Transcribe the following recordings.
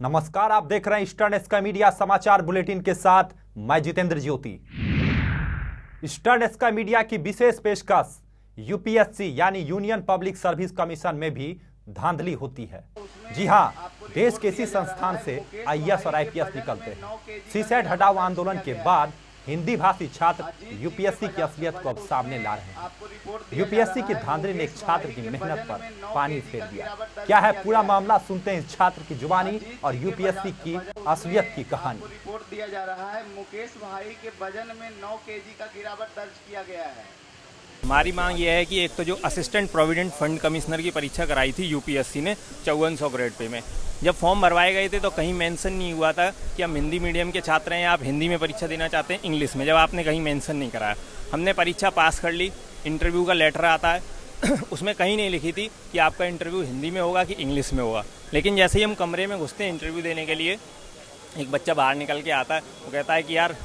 नमस्कार, आप देख रहे हैं ईस्टर्न स्काई मीडिया समाचार बुलेटिन के साथ मैं जितेंद्र ज्योति। ईस्टर्न स्काई मीडिया की विशेष पेशकश यूपीएससी यानी यूनियन पब्लिक सर्विस कमीशन में भी धांधली होती है। जी हां, देश के इसी संस्थान से आईएएस और आईपीएस निकलते हैं। सीसेट हटाओ आंदोलन के बाद हिंदी भाषी छात्र यूपीएससी की असलियत को अब सामने ला रहे हैं। यूपीएससी की धांधली ने एक छात्र की मेहनत पर पानी फेर दिया। क्या है पूरा मामला, सुनते हैं इस छात्र की जुबानी और यूपीएससी की असलियत की कहानी। रिपोर्ट दिया जा रहा है, मुकेश भाई के वजन में 9 केजी का गिरावट दर्ज किया गया है। हमारी मांग यह है कि एक तो जो असिस्टेंट प्रोविडेंट फंड कमिश्नर की परीक्षा कराई थी यूपीएससी ने 5400 ग्रेड पे में, जब फॉर्म भरवाए गए थे तो कहीं मेंशन नहीं हुआ था कि हम हिंदी मीडियम के छात्र हैं, आप हिंदी में परीक्षा देना चाहते हैं इंग्लिश में, जब आपने कहीं मेंशन नहीं कराया। हमने परीक्षा पास कर ली, इंटरव्यू का लेटर आता है उसमें कहीं नहीं लिखी थी कि आपका इंटरव्यू हिंदी में होगा कि इंग्लिश में होगा। लेकिन जैसे ही हम कमरे में घुसते हैं इंटरव्यू देने के लिए, एक बच्चा बाहर निकल के आता है, वो कहता है कि यार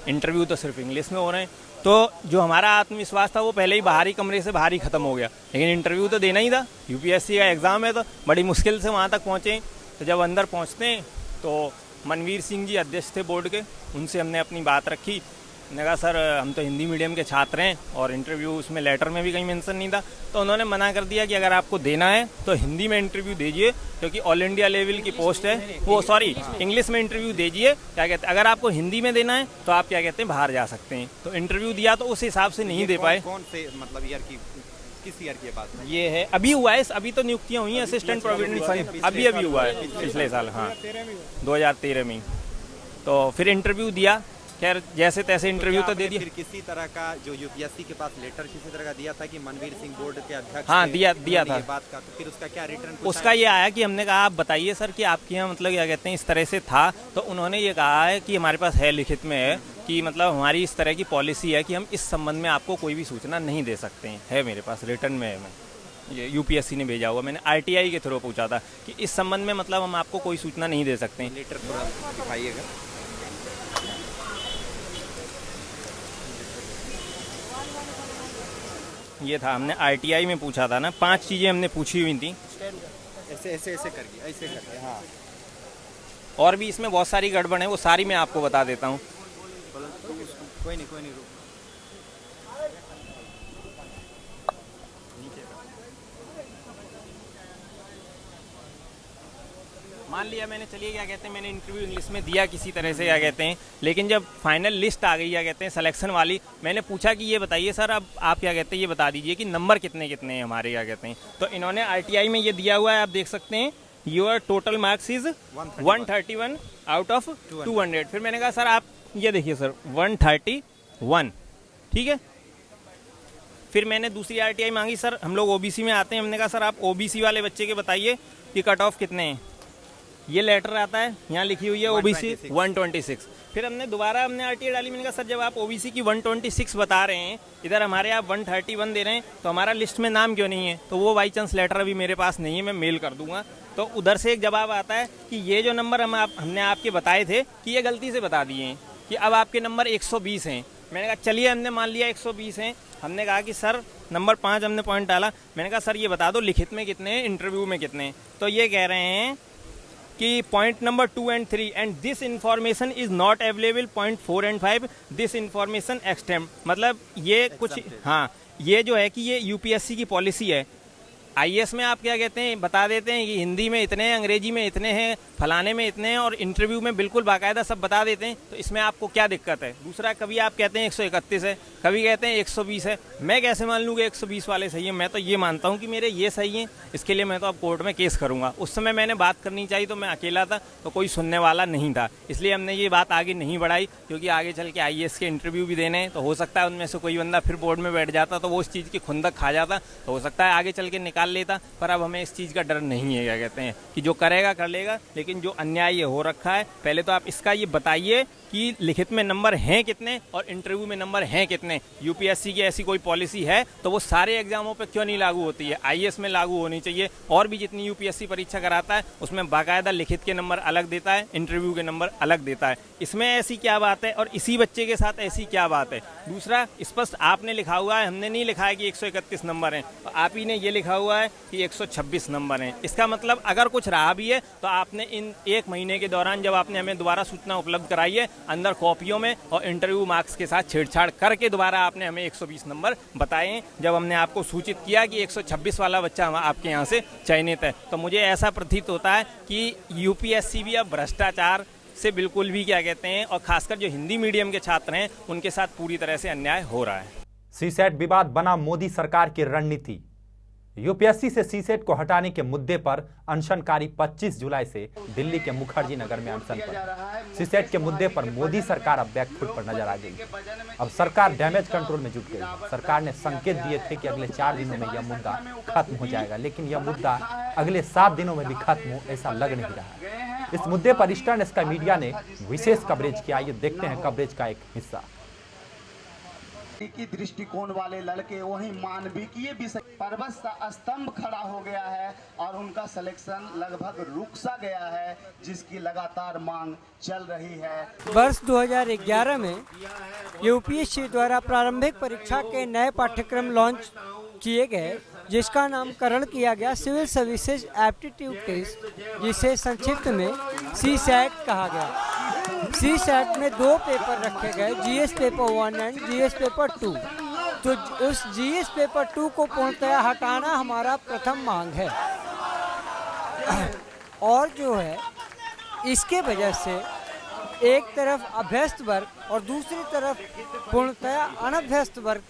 इंटरव्यू तो सिर्फ इंग्लिश में हो रहे हैं। तो जो हमारा आत्मविश्वास था वो पहले ही बाहरी कमरे से बाहर ही ख़त्म हो गया। लेकिन इंटरव्यू तो देना ही था, यूपीएससी का एग्ज़ाम है, तो बड़ी मुश्किल से वहाँ तक पहुँचे। तो जब अंदर पहुँचते हैं तो मनवीर सिंह जी अध्यक्ष थे बोर्ड के, उनसे हमने अपनी बात रखी। मैंने कहा सर हम तो हिंदी मीडियम के छात्र हैं और इंटरव्यू उसमें लेटर में भी कहीं मेंशन नहीं था। तो उन्होंने मना कर दिया कि अगर आपको देना है तो हिंदी में इंटरव्यू दीजिए, क्योंकि ऑल इंडिया लेवल की पोस्ट है वो, सॉरी इंग्लिश में इंटरव्यू दीजिए। क्या कहते हैं, अगर आपको हिंदी में देना है तो आप क्या कहते हैं बाहर जा सकते हैं। तो इंटरव्यू दिया तो उस हिसाब से नहीं दे पाए। कौन से मतलब ईयर की, किस ईयर की बात है? ये है अभी हुआ है, अभी तो नियुक्तियाँ हुई हैं असिस्टेंट प्रोविडेंट फंड, अभी हुआ है पिछले साल, हाँ 2013 में। तो फिर इंटरव्यू दिया, खैर जैसे तैसे इंटरव्यू तो दे दिया। फिर किसी तरह का जो यूपीएससी के पास लेटर किसी तरह का दिया था कि मनवीर सिंह बोर्ड के अध्यक्ष, हाँ दिया था बात का, तो फिर उसका क्या रिटर्न? उसका ये आया कि हमने कहा आप बताइए सर कि आपके यहाँ मतलब क्या कहते हैं इस तरह से था। तो उन्होंने ये कहा है कि हमारे पास है, लिखित में है कि मतलब हमारी इस तरह की पॉलिसी है कि हम इस संबंध में आपको कोई भी सूचना नहीं दे सकते हैं। है मेरे पास रिटर्न में है, मैं ये यूपीएससी ने भेजा हुआ, मैंने आरटीआई के थ्रू पूछा था कि इस संबंध में मतलब हम आपको कोई सूचना नहीं दे सकते हैं। लेटर थोड़ा दिखाइएगा। ये था, हमने आरटीआई में पूछा था ना, 5 चीज़ें हमने पूछी हुई थी। ऐसे करके हाँ। और भी इसमें बहुत सारी गड़बड़ है, वो सारी मैं आपको बता देता हूँ। कोई नहीं मान लिया मैंने, चलिए क्या कहते हैं मैंने इंटरव्यू इंग्लिश में दिया किसी तरह से क्या कहते हैं, लेकिन जब फाइनल लिस्ट आ गई क्या कहते हैं सिलेक्शन वाली, मैंने पूछा कि ये बताइए सर अब आप क्या कहते हैं ये बता दीजिए कि नंबर कितने कितने हैं हमारे क्या कहते हैं। तो इन्होंने आरटीआई में ये दिया हुआ है, आप देख सकते हैं your total marks is 131 out of 200। फिर मैंने कहा सर आप ये देखिए सर 131, ठीक है। फिर मैंने दूसरी आरटीआई मांगी, सर हम लोग ओबीसी में आते हैं, हमने कहा सर आप ओबीसी वाले बच्चे के बताइए कि कट ऑफ कितने हैं। ये लेटर आता है, यहाँ लिखी हुई है ओबीसी 126। फिर हमने दोबारा आरटीआई डाली, मैंने कहा सर जब आप ओबीसी की 126 बता रहे हैं, इधर हमारे आप 131 दे रहे हैं, तो हमारा लिस्ट में नाम क्यों नहीं है? तो वो बाई चांस लेटर अभी मेरे पास नहीं है, मैं मेल कर दूंगा। तो उधर से एक जवाब आता है कि ये जो नंबर हमने आपके बताए थे कि ये गलती से बता दिए हैं कि अब आपके नंबर 120 हैं। मैंने कहा चलिए, हमने मान लिया 120 हैं। हमने कहा कि सर नंबर 5 हमने पॉइंट डाला, मैंने कहा सर ये बता दो लिखित में कितने हैं, इंटरव्यू में कितने हैं। तो ये कह रहे हैं कि point number 2 and 3 and this information is not available, point 4 and 5 this information एक्सटेम। मतलब ये कुछ, हाँ ये जो है कि ये यूपीएससी की पॉलिसी है। आईएएस में आप क्या कहते हैं बता देते हैं कि हिंदी में इतने हैं, अंग्रेजी में इतने हैं, फलाने में इतने हैं, और इंटरव्यू में बिल्कुल बाकायदा सब बता देते हैं। तो इसमें आपको क्या दिक्कत है? दूसरा, कभी आप कहते हैं 131 है, कभी कहते हैं 120 है। मैं कैसे मान लूँ कि 120 वाले सही है? मैं तो ये मानता हूँ कि मेरे ये सही है, इसके लिए मैं तो अब कोर्ट में केस करूँगा। उस समय मैंने बात करनी चाहिए, तो मैं अकेला था, तो कोई सुनने वाला नहीं था, इसलिए हमने ये बात आगे नहीं बढ़ाई। क्योंकि आगे चल के आईएएस के इंटरव्यू भी देने हैं, तो हो सकता है उनमें से कोई बंदा फिर बोर्ड में बैठ जाता, तो वो उस चीज़ की खुंदक खा जाता, तो हो सकता है आगे चल के निकाल लेता। पर अब हमें इस चीज़ का डर नहीं है, क्या कहते हैं कि जो करेगा कर लेगा। लेकिन जो अन्याय ये हो रखा है, पहले तो आप इसका ये बताइए कि लिखित में नंबर हैं कितने और इंटरव्यू में नंबर हैं कितने। यूपीएससी की ऐसी कोई पॉलिसी है तो वो सारे एग्जामों पे क्यों नहीं लागू होती है? आईएएस में लागू होनी चाहिए। और भी जितनी यूपीएससी परीक्षा कराता है उसमें बाकायदा लिखित के नंबर अलग देता है, इंटरव्यू के नंबर अलग देता है। इसमें ऐसी क्या बात है और इसी बच्चे के साथ ऐसी क्या बात है? दूसरा, स्पष्ट आपने लिखा हुआ है, हमने नहीं लिखा है कि 131 नंबर हैं। आप ही ने ये लिखा हुआ हुआ है कि 126 नंबर हैं। इसका मतलब अगर कुछ रहा भी है तो आपने इन 1 महीने के दौरान जब आपने हमें दोबारा सूचना उपलब्ध कराई है, अंदर कॉपियों में और इंटरव्यू मार्क्स के साथ छेड़छाड़ करके दोबारा आपने हमें 120 नंबर बताए हैं, जब हमने आपको सूचित किया कि 126 वाला बच्चा आपके यहाँ से चयनित है। तो मुझे ऐसा प्रतीत होता है कि यूपीएससी भी अब भ्रष्टाचार से बिल्कुल भी क्या कहते हैं, और खासकर जो हिंदी मीडियम के छात्र हैं उनके साथ पूरी तरह से अन्याय हो रहा है। सीसेट विवाद बना मोदी सरकार की रणनीति। यूपीएससी से सीसेट को हटाने के मुद्दे पर अनशनकारी 25 जुलाई से दिल्ली के मुखर्जी नगर में अनशन पर। सीसेट के मुद्दे पर मोदी सरकार अब बैकफुट पर नजर आ गई। अब सरकार डैमेज कंट्रोल में जुट गई। सरकार ने संकेत दिए थे कि अगले 4 दिनों में यह मुद्दा खत्म हो जाएगा, लेकिन यह मुद्दा अगले 7 दिनों में भी खत्म हो ऐसा लग नहीं रहा। इस मुद्दे पर ईस्टर्न स्काई मीडिया ने विशेष कवरेज किया। ये देखते हैं कवरेज का एक हिस्सा। की दृष्टिकोण वाले लड़के वही मानविकीय विषय पर्वत सा स्तंभ खड़ा हो गया है और उनका सिलेक्शन लगभग रुक सा गया है, जिसकी लगातार मांग चल रही है। वर्ष 2011 में यूपीएससी द्वारा प्रारंभिक परीक्षा के नए पाठ्यक्रम लॉन्च किए गए, जिसका नामकरण किया गया सिविल सर्विसेज एप्टीट्यूड टेस्ट, जिसे संक्षिप्त में सीसैट कहा गया। सीसैट में 2 पेपर रखे गए, GS paper 1 and GS paper 2। तो उस जीएस पेपर 2 को पूर्णतः हटाना हमारा प्रथम मांग है। और जो है इसके वजह से एक तरफ अभ्यस्त वर्ग और दूसरी तरफ पूर्णतः अनभ्यस्त वर्ग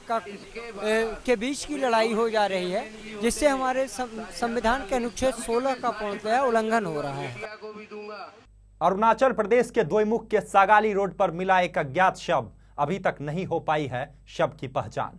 के बीच की लड़ाई हो जा रही है, जिससे हमारे संविधान के अनुच्छेद 16 का पूर्णतः उल्लंघन हो रहा है। अरुणाचल प्रदेश के दोईमुख के सागाली रोड पर मिला एक अज्ञात शव। अभी तक नहीं हो पाई है शव की पहचान।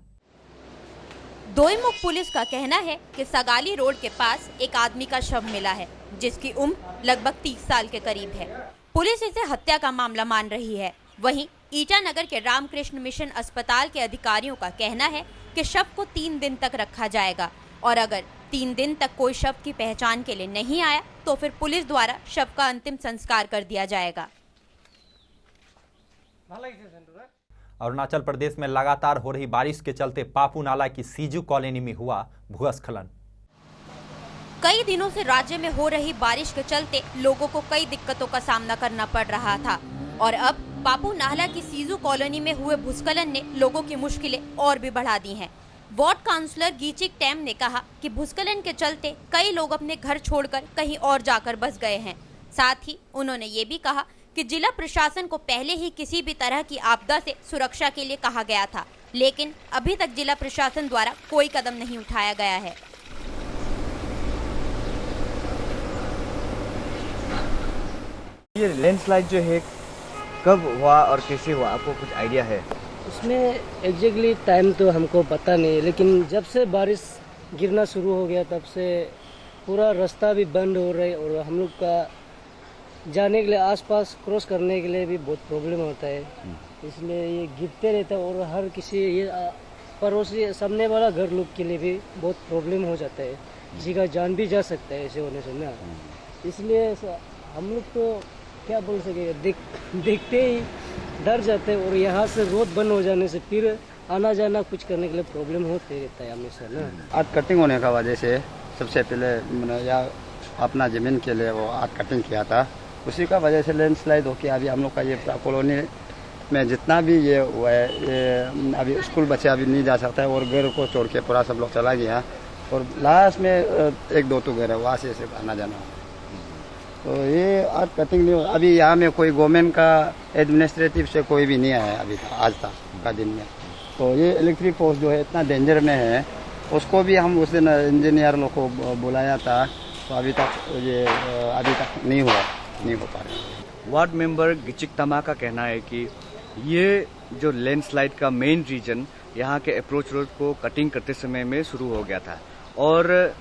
दोईमुख पुलिस का कहना है कि सागाली रोड के पास एक आदमी का शव मिला है, जिसकी उम्र लगभग 30 साल के करीब है। पुलिस इसे हत्या का मामला मान रही है। वहीं ईटानगर के रामकृष्ण मिशन अस्पताल के अधिकारियों का कहना है कि शव को 3 दिन तक रखा जाएगा और अगर 3 दिन तक कोई शव की पहचान के लिए नहीं आया तो फिर पुलिस द्वारा शव का अंतिम संस्कार कर दिया जाएगा। अरुणाचल प्रदेश में लगातार हो रही बारिश के चलते पापू नाला की सीजू कॉलोनी में हुआ भूस्खलन। कई दिनों से राज्य में हो रही बारिश के चलते लोगों को कई दिक्कतों का सामना करना पड़ रहा था और अब पापू नाला की सीजू कॉलोनी में हुए भूस्खलन ने लोगों की मुश्किलें और भी बढ़ा दी हैं। वार्ड काउंसलर गीचिक टैम ने कहा कि भूस्खलन के चलते कई लोग अपने घर छोड़कर कहीं और जाकर बस गए हैं। साथ ही उन्होंने ये भी कहा कि जिला प्रशासन को पहले ही किसी भी तरह की आपदा से सुरक्षा के लिए कहा गया था, लेकिन अभी तक जिला प्रशासन द्वारा कोई कदम नहीं उठाया गया है। ये लैंडस्लाइड जो है कब हुआ और कैसे हुआ, आपको कुछ आइडिया है? उसमें एग्जैक्टली टाइम तो हमको पता नहीं, लेकिन जब से बारिश गिरना शुरू हो गया तब से पूरा रास्ता भी बंद हो रहा है और हम लोग का जाने के लिए आसपास क्रॉस करने के लिए भी बहुत प्रॉब्लम होता है। इसलिए ये गिरते रहता है और हर किसी ये पड़ोसी सामने वाला घर लोग के लिए भी बहुत प्रॉब्लम हो जाता है, किसी का जान भी जा सकता है ऐसे होने से ना। इसलिए हम लोग तो क्या बोल सकेंगे, देखते ही डर जाते हैं और यहाँ से रोड बंद हो जाने से फिर आना जाना कुछ करने के लिए प्रॉब्लम होते रहता है हमेशा ना। आर्ट कटिंग होने का वजह से सबसे पहले मैंने या अपना ज़मीन के लिए वो आर्ट कटिंग किया था, उसी का वजह से लैंडस्लाइड हो के अभी हम लोग का ये कॉलोनी में जितना भी ये हुआ है, ये अभी स्कूल बच्चे अभी नहीं जा सकता है और घर को छोड़ के पूरा सब लोग चला गया और लास्ट में 1-2 तो घर है, वहाँ से आना जाना। तो ये आर्ट कटिंग नहीं, अभी यहाँ में कोई गवर्नमेंट का एडमिनिस्ट्रेटिव से कोई भी नहीं आया अभी आज तक का दिन में। तो ये इलेक्ट्रिक पोस्ट जो है इतना डेंजर में है, उसको भी हम उस दिन इंजीनियर लोग को बुलाया था, तो अभी तक नहीं हो पा रहा। वार्ड मेंबर गिचिक तमा का कहना है कि ये जो लैंडस्लाइड का मेन रीजन यहाँ के अप्रोच रोड को कटिंग करते समय में शुरू हो गया था और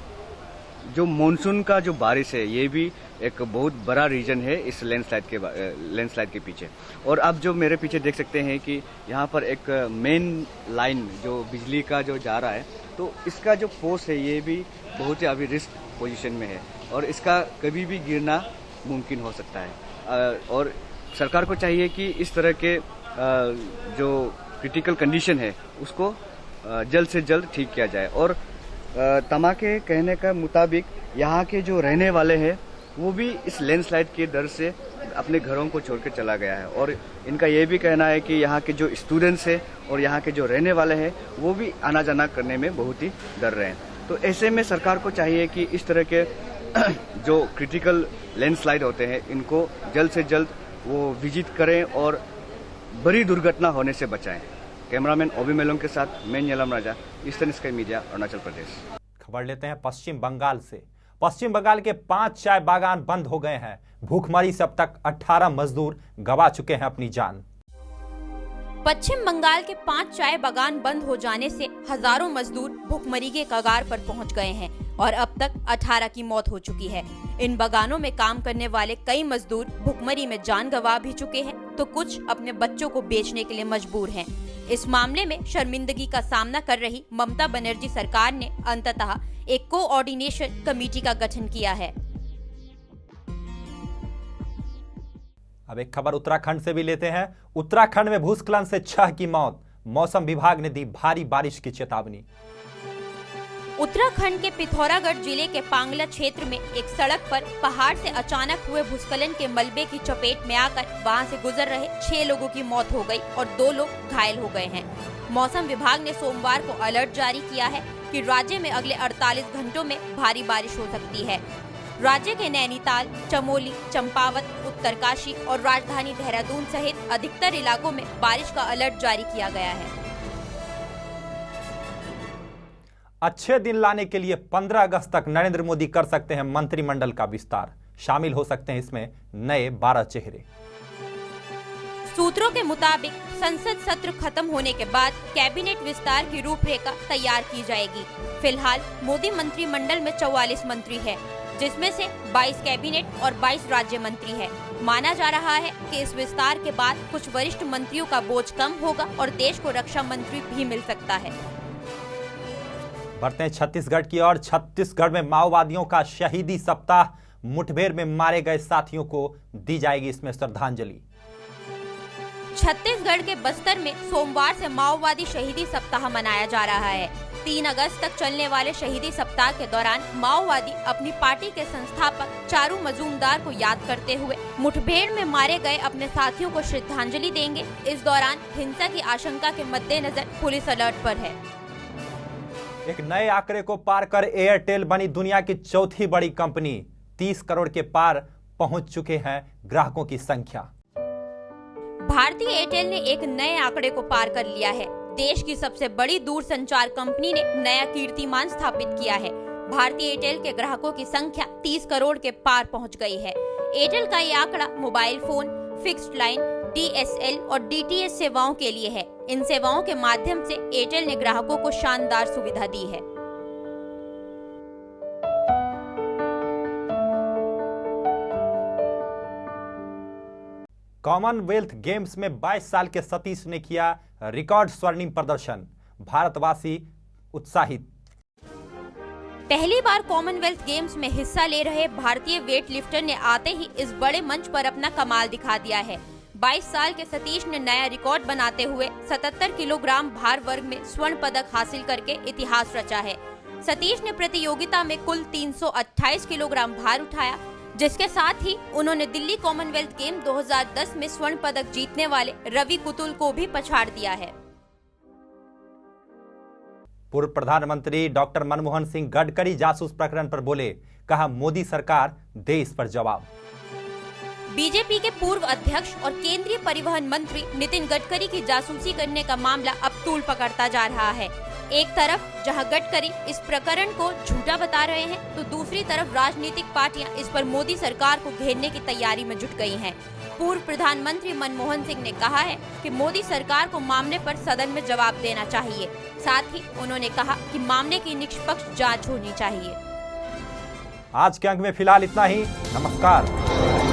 जो मानसून का जो बारिश है ये भी एक बहुत बड़ा रीजन है इस लैंडस्लाइड के पीछे। और अब जो मेरे पीछे देख सकते हैं कि यहाँ पर एक मेन लाइन जो बिजली का जो जा रहा है, तो इसका जो पोस्ट है ये भी बहुत ही अभी रिस्क पोजीशन में है और इसका कभी भी गिरना मुमकिन हो सकता है। और सरकार को चाहिए कि इस तरह के जो क्रिटिकल कंडीशन है उसको जल्द से जल्द ठीक किया जाए और तमा के कहने का मुताबिक यहाँ के जो रहने वाले हैं वो भी इस लैंडस्लाइड के डर से अपने घरों को छोड़ के चला गया है, और इनका ये भी कहना है कि यहाँ के जो स्टूडेंट्स हैं और यहाँ के जो रहने वाले हैं वो भी आना जाना करने में बहुत ही डर रहे हैं। तो ऐसे में सरकार को चाहिए कि इस तरह के जो क्रिटिकल लैंडस्लाइड होते हैं इनको जल्द से जल्द वो विजिट करें और बड़ी दुर्घटना होने से बचाएं। कैमरामैन ओबी मेलोंग के साथ मैं नीलम राजा, eastern sky media, Arunachal Pradesh. खबर लेते हैं पश्चिम बंगाल से। पश्चिम बंगाल के 5 चाय बागान बंद हो गए हैं। भूखमरी से अब तक 18 मजदूर गंवा चुके हैं अपनी जान। पश्चिम बंगाल के 5 चाय बागान बंद हो जाने से हजारों मजदूर भूखमरी के कगार पर पहुंच गए हैं और अब तक 18 की मौत हो चुकी है। इन बागानों में काम करने वाले कई मजदूर भूखमरी में जान गंवा भी चुके हैं तो कुछ अपने बच्चों को बेचने के लिए मजबूर हैं। इस मामले में शर्मिंदगी का सामना कर रही ममता बनर्जी सरकार ने अंततः एक कोऑर्डिनेशन कमेटी का गठन किया है। अब एक खबर उत्तराखंड से भी लेते हैं। उत्तराखंड में भूस्खलन से 6 की मौत। मौसम विभाग ने दी भारी बारिश की चेतावनी। उत्तराखंड के पिथौरागढ़ जिले के पांगला क्षेत्र में एक सड़क पर पहाड़ से अचानक हुए भूस्खलन के मलबे की चपेट में आकर वहां से गुजर रहे 6 लोगों की मौत हो गई और 2 लोग घायल हो गए हैं। मौसम विभाग ने सोमवार को अलर्ट जारी किया है कि राज्य में अगले 48 घंटों में भारी बारिश हो सकती है। राज्य के नैनीताल, चमोली, चंपावत, उत्तरकाशी और राजधानी देहरादून सहित अधिकतर इलाकों में बारिश का अलर्ट जारी किया गया है। अच्छे दिन लाने के लिए 15 अगस्त तक नरेंद्र मोदी कर सकते हैं मंत्रिमंडल का विस्तार। शामिल हो सकते हैं इसमें नए 12 चेहरे। सूत्रों के मुताबिक संसद सत्र खत्म होने के बाद कैबिनेट विस्तार की रूपरेखा तैयार की जाएगी। फिलहाल मोदी मंत्रिमंडल में 44 मंत्री हैं, जिसमें से 22 कैबिनेट और 22 राज्य मंत्री हैं। माना जा रहा है कि इस विस्तार के बाद कुछ वरिष्ठ मंत्रियों का बोझ कम होगा और देश को रक्षा मंत्री भी मिल सकता है। बढ़ते हैं छत्तीसगढ़ की ओर। छत्तीसगढ़ में माओवादियों का शहीदी सप्ताह। मुठभेड़ में मारे गए साथियों को दी जाएगी इसमें श्रद्धांजलि। छत्तीसगढ़ के बस्तर में सोमवार से माओवादी शहीदी सप्ताह मनाया जा रहा है। 3 अगस्त तक चलने वाले शहीदी सप्ताह के दौरान माओवादी अपनी पार्टी के संस्थापक चारू मजूमदार को याद करते हुए मुठभेड़ में मारे गए अपने साथियों को श्रद्धांजलि देंगे। इस दौरान हिंसा की आशंका के मद्देनजर पुलिस अलर्ट पर है। एक नए आंकड़े को पार कर एयरटेल बनी दुनिया की चौथी बड़ी कंपनी। 30 करोड़ के पार पहुंच चुके हैं ग्राहकों की संख्या। भारतीय एयरटेल ने एक नए आंकड़े को पार कर लिया है। देश की सबसे बड़ी दूरसंचार कंपनी ने नया कीर्तिमान स्थापित किया है। भारतीय एयरटेल के ग्राहकों की संख्या 30 करोड़ के पार पहुंच गई है। एयरटेल का ये आंकड़ा mobile phone, fixed line, DSL और DTH सेवाओं के लिए है। इन सेवाओं के माध्यम से एयरटेल ने ग्राहकों को शानदार सुविधा दी है। कॉमनवेल्थ गेम्स में 22 साल के सतीश ने किया रिकॉर्ड स्वर्णिम प्रदर्शन। भारतवासी उत्साहित। पहली बार कॉमनवेल्थ गेम्स में हिस्सा ले रहे भारतीय वेट लिफ्टर ने आते ही इस बड़े मंच पर अपना कमाल दिखा दिया है। 22 साल के सतीश ने नया रिकॉर्ड बनाते हुए 77 किलोग्राम भार वर्ग में स्वर्ण पदक हासिल करके इतिहास रचा है। सतीश ने प्रतियोगिता में कुल 328 किलोग्राम भार उठाया, जिसके साथ ही उन्होंने दिल्ली कॉमनवेल्थ गेम 2010 में स्वर्ण पदक जीतने वाले रवि कुतुल को भी पछाड़ दिया है। पूर्व प्रधानमंत्री डॉक्टर मनमोहन सिंह गडकरी जासूस प्रकरण पर बोले, कहा मोदी सरकार दे इस पर जवाब। बीजेपी के पूर्व अध्यक्ष और केंद्रीय परिवहन मंत्री नितिन गडकरी की जासूसी करने का मामला अब तूल पकड़ता जा रहा है। एक तरफ जहां गडकरी इस प्रकरण को झूठा बता रहे हैं, तो दूसरी तरफ राजनीतिक पार्टियां इस पर मोदी सरकार को घेरने की तैयारी में जुट गई हैं। पूर्व प्रधानमंत्री मनमोहन सिंह ने कहा है कि मोदी सरकार को मामले पर सदन में जवाब देना चाहिए। साथ ही उन्होंने कहा कि मामले की निष्पक्ष जांच होनी चाहिए। आज के अंक में फिलहाल इतना ही। नमस्कार।